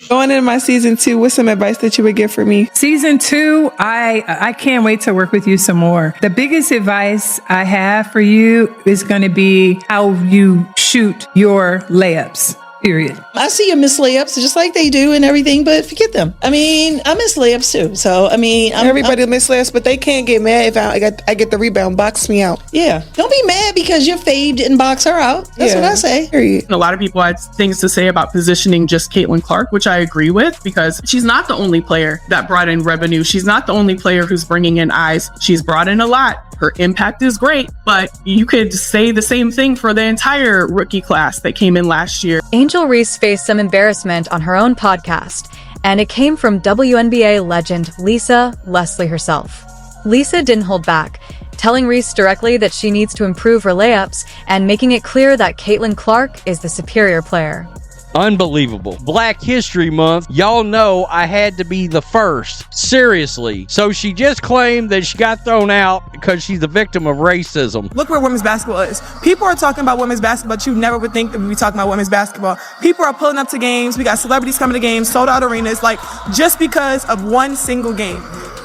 Going into my season 2, what's some advice that you would give for me? Season 2, I can't wait to work with you some more. The biggest advice I have for you is going to be how you shoot your layups. Period. I see you miss layups just like they do and everything, but forget them. I mean, I miss layups too. So, I mean, everybody miss layups, but they can't get mad if I get the rebound. Box me out. Yeah. Don't be mad because your fave didn't box her out. That's what I say. Period. A lot of people had things to say about positioning just Caitlin Clark, which I agree with, because she's not the only player that brought in revenue. She's not the only player who's bringing in eyes. She's brought in a lot. Her impact is great, but you could say the same thing for the entire rookie class that came in last year. Angel Reese faced some embarrassment on her own podcast, and it came from WNBA legend Lisa Leslie herself. Lisa didn't hold back, telling Reese directly that she needs to improve her layups and making it clear that Caitlin Clark is the superior player. Unbelievable. Black History Month, y'all know I had to be the first. Seriously. So she just claimed that she got thrown out because she's a victim of racism. Look where women's basketball is. People are talking about women's basketball, but you never would think that we'd be talking about women's basketball. People are pulling up to games. We got celebrities coming to games, sold out arenas, like just because of one single game.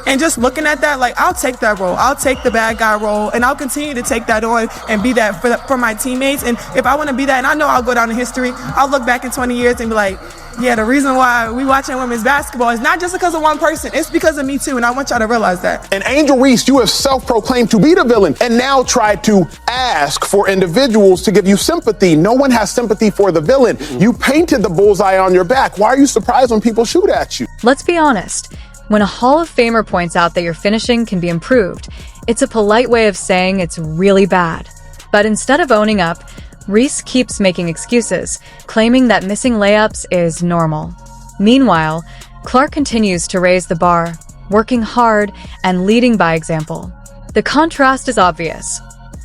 And just looking at that, like, I'll take that role. I'll take the bad guy role, and I'll continue to take that on and be that for my teammates. And if I want to be that, and I know I'll go down in history, I'll look back in 20 years and be like, yeah, the reason why we watching women's basketball is not just because of one person. It's because of me, too, and I want y'all to realize that. And Angel Reese, you have self-proclaimed to be the villain and now try to ask for individuals to give you sympathy. No one has sympathy for the villain. You painted the bullseye on your back. Why are you surprised when people shoot at you? Let's be honest. When a Hall of Famer points out that your finishing can be improved, it's a polite way of saying it's really bad. But instead of owning up, Reese keeps making excuses, claiming that missing layups is normal. Meanwhile, Clark continues to raise the bar, working hard and leading by example. The contrast is obvious.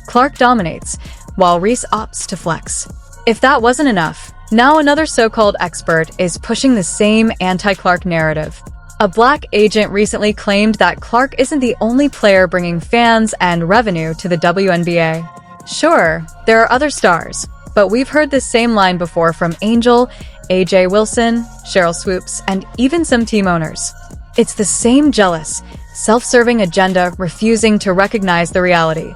Clark dominates, while Reese opts to flex. If that wasn't enough, now another so-called expert is pushing the same anti-Clark narrative. A black agent recently claimed that Clark isn't the only player bringing fans and revenue to the WNBA. Sure, there are other stars, but we've heard this same line before from Angel, AJ Wilson, Cheryl Swoops, and even some team owners. It's the same jealous, self-serving agenda refusing to recognize the reality.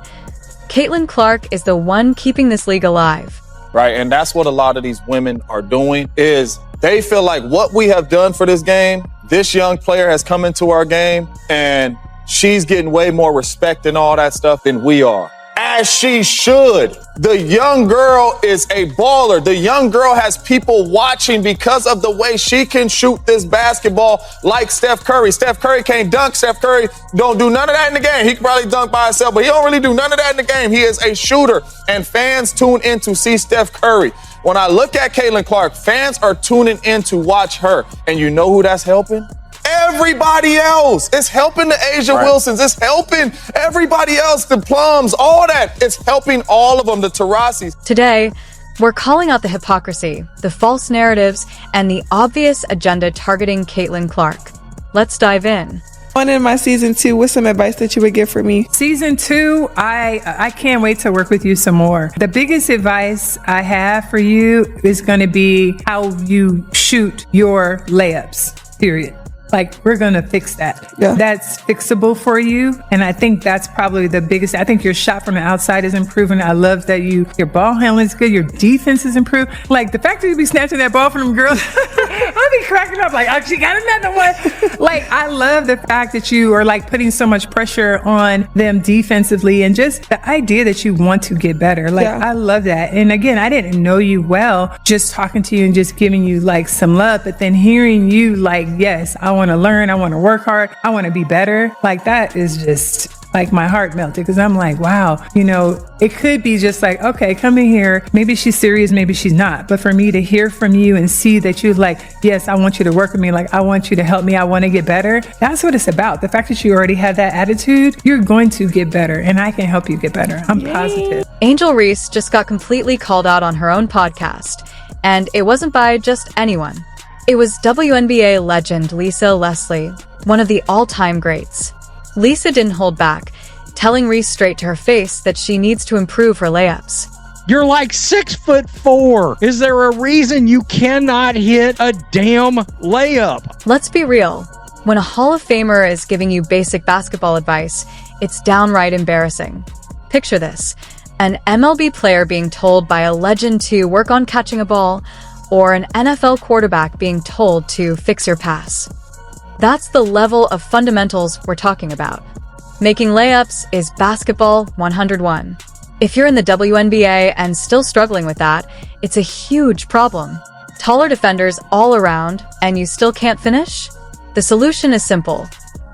Caitlin Clark is the one keeping this league alive. Right, and that's what a lot of these women are doing, is they feel like what we have done for this game, this young player has come into our game and she's getting way more respect and all that stuff than we are. As she should. The young girl is a baller. The young girl has people watching because of the way she can shoot this basketball like Steph Curry. Steph Curry can't dunk. Steph Curry don't do none of that in the game. He can probably dunk by himself, but he don't really do none of that in the game. He is a shooter, and fans tune in to see Steph Curry. When I look at Caitlin Clark, fans are tuning in to watch her. And you know who that's helping? Everybody else. It's helping the Asia Wilsons. It's helping everybody else, the Plums, all that. It's helping all of them, the Tarasis. Today, we're calling out the hypocrisy, the false narratives, and the obvious agenda targeting Caitlin Clark. Let's dive in. Going into my season 2, what's some advice that you would give for me? Season 2, I can't wait to work with you some more. The biggest advice I have for you is going to be how you shoot your layups. Period. Like, we're going to fix that. Yeah. That's fixable for you. And I think that's probably the biggest. I think your shot from the outside is improving. I love that your ball handling is good. Your defense is improved. Like, the fact that you be snatching that ball from them girls, I'll be cracking up like, oh, she got another one. Like, I love the fact that you are like putting so much pressure on them defensively and just the idea that you want to get better. Like, I love that. And again, I didn't know you well, just talking to you and just giving you like some love, but then hearing you like, yes, I want to learn. I want to work hard. I want to be better. Like, that is just like my heart melted because I'm like, wow, it could be just like, okay, come in here. Maybe she's serious. Maybe she's not. But for me to hear from you and see that you're like, yes, I want you to work with me. Like, I want you to help me. I want to get better. That's what it's about. The fact that you already have that attitude, you're going to get better and I can help you get better. I'm positive. Angel Reese just got completely called out on her own podcast, and it wasn't by just anyone. It was WNBA legend Lisa Leslie, one of the all-time greats. Lisa didn't hold back, telling Reese straight to her face that she needs to improve her layups. You're like 6'4". Is there a reason you cannot hit a damn layup? Let's be real. When a Hall of Famer is giving you basic basketball advice, it's downright embarrassing. Picture this: an MLB player being told by a legend to work on catching a ball, or an NFL quarterback being told to fix your pass. That's the level of fundamentals we're talking about. Making layups is basketball 101. If you're in the WNBA and still struggling with that, it's a huge problem. Taller defenders all around, and you still can't finish? The solution is simple.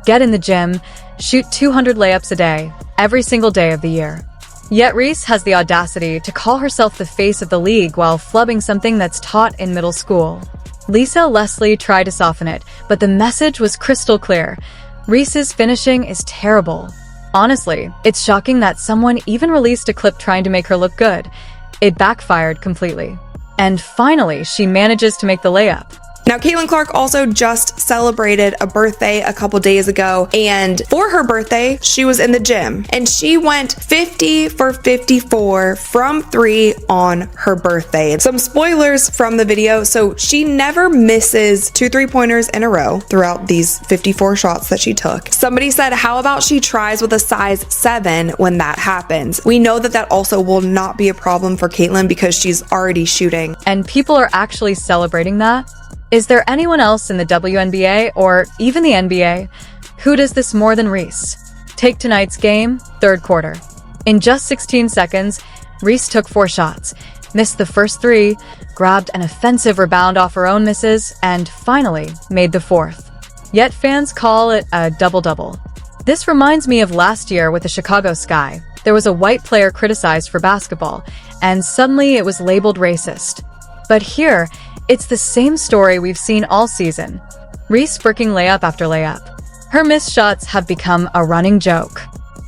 Get in the gym, shoot 200 layups a day, every single day of the year. Yet Reese has the audacity to call herself the face of the league while flubbing something that's taught in middle school. Lisa Leslie tried to soften it, but the message was crystal clear. Reese's finishing is terrible. Honestly, it's shocking that someone even released a clip trying to make her look good. It backfired completely. And finally, she manages to make the layup. Now, Caitlin Clark also just celebrated a birthday a couple days ago, and for her birthday, she was in the gym, and she went 50 for 54 from 3 on her birthday. Some spoilers from the video, so she never misses 2 3-pointers in a row throughout these 54 shots that she took. Somebody said, how about she tries with a size 7 when that happens? We know that that also will not be a problem for Caitlin because she's already shooting. And people are actually celebrating that? Is there anyone else in the WNBA or even the NBA who does this more than Reese? Take tonight's game, third quarter. In just 16 seconds, Reese took 4 shots, missed the first 3, grabbed an offensive rebound off her own misses, and finally made the 4th. Yet fans call it a double-double. This reminds me of last year with the Chicago Sky. There was a white player criticized for basketball, and suddenly it was labeled racist. But here, it's the same story we've seen all season. Reese bricking layup after layup. Her missed shots have become a running joke.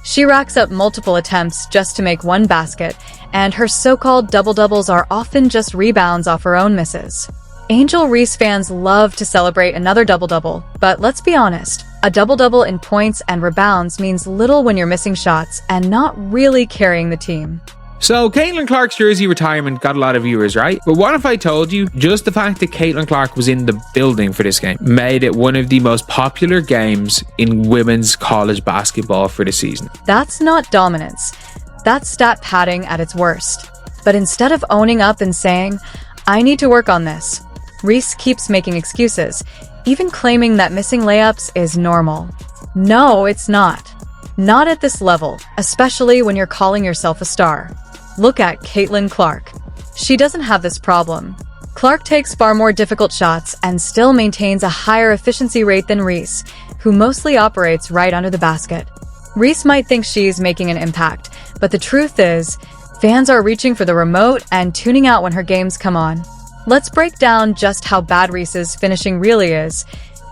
She racks up multiple attempts just to make 1 basket, and her so-called double-doubles are often just rebounds off her own misses. Angel Reese fans love to celebrate another double-double, but let's be honest, a double-double in points and rebounds means little when you're missing shots and not really carrying the team. So Caitlin Clark's jersey retirement got a lot of viewers, right? But what if I told you just the fact that Caitlin Clark was in the building for this game made it one of the most popular games in women's college basketball for the season? That's not dominance. That's stat padding at its worst. But instead of owning up and saying, I need to work on this, Reese keeps making excuses, even claiming that missing layups is normal. No, it's not. Not at this level, especially when you're calling yourself a star. Look at Caitlin Clark. She doesn't have this problem. Clark takes far more difficult shots and still maintains a higher efficiency rate than Reese, who mostly operates right under the basket. Reese might think she's making an impact, but the truth is, fans are reaching for the remote and tuning out when her games come on. Let's break down just how bad Reese's finishing really is.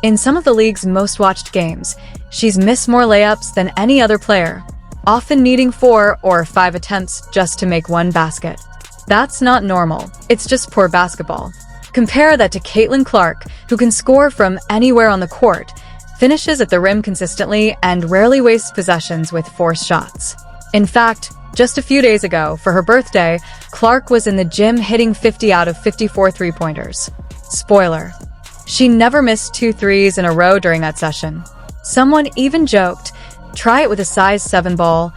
In some of the league's most watched games, she's missed more layups than any other player, often needing 4 or 5 attempts just to make 1 basket. That's not normal. It's just poor basketball. Compare that to Caitlin Clark, who can score from anywhere on the court, finishes at the rim consistently, and rarely wastes possessions with forced shots. In fact, just a few days ago, for her birthday, Clark was in the gym hitting 50 out of 54 3-pointers. Spoiler: she never missed 2 threes in a row during that session. Someone even joked, try it with a size 7 ball,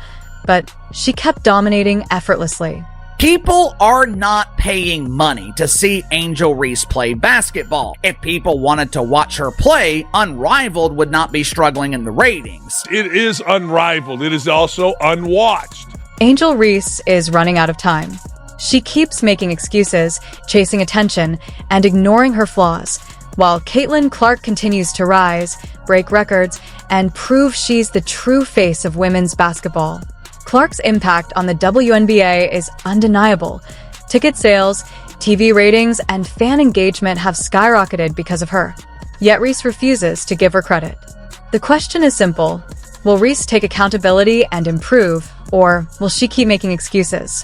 but she kept dominating effortlessly. People are not paying money to see Angel Reese play basketball. If people wanted to watch her play, Unrivaled would not be struggling in the ratings. It is unrivaled. It is also unwatched. Angel Reese is running out of time. She keeps making excuses, chasing attention, and ignoring her flaws, while Caitlin Clark continues to rise, break records, and prove she's the true face of women's basketball. Clark's impact on the WNBA is undeniable. Ticket sales, TV ratings, and fan engagement have skyrocketed because of her. Yet Reese refuses to give her credit. The question is simple. Will Reese take accountability and improve, or will she keep making excuses?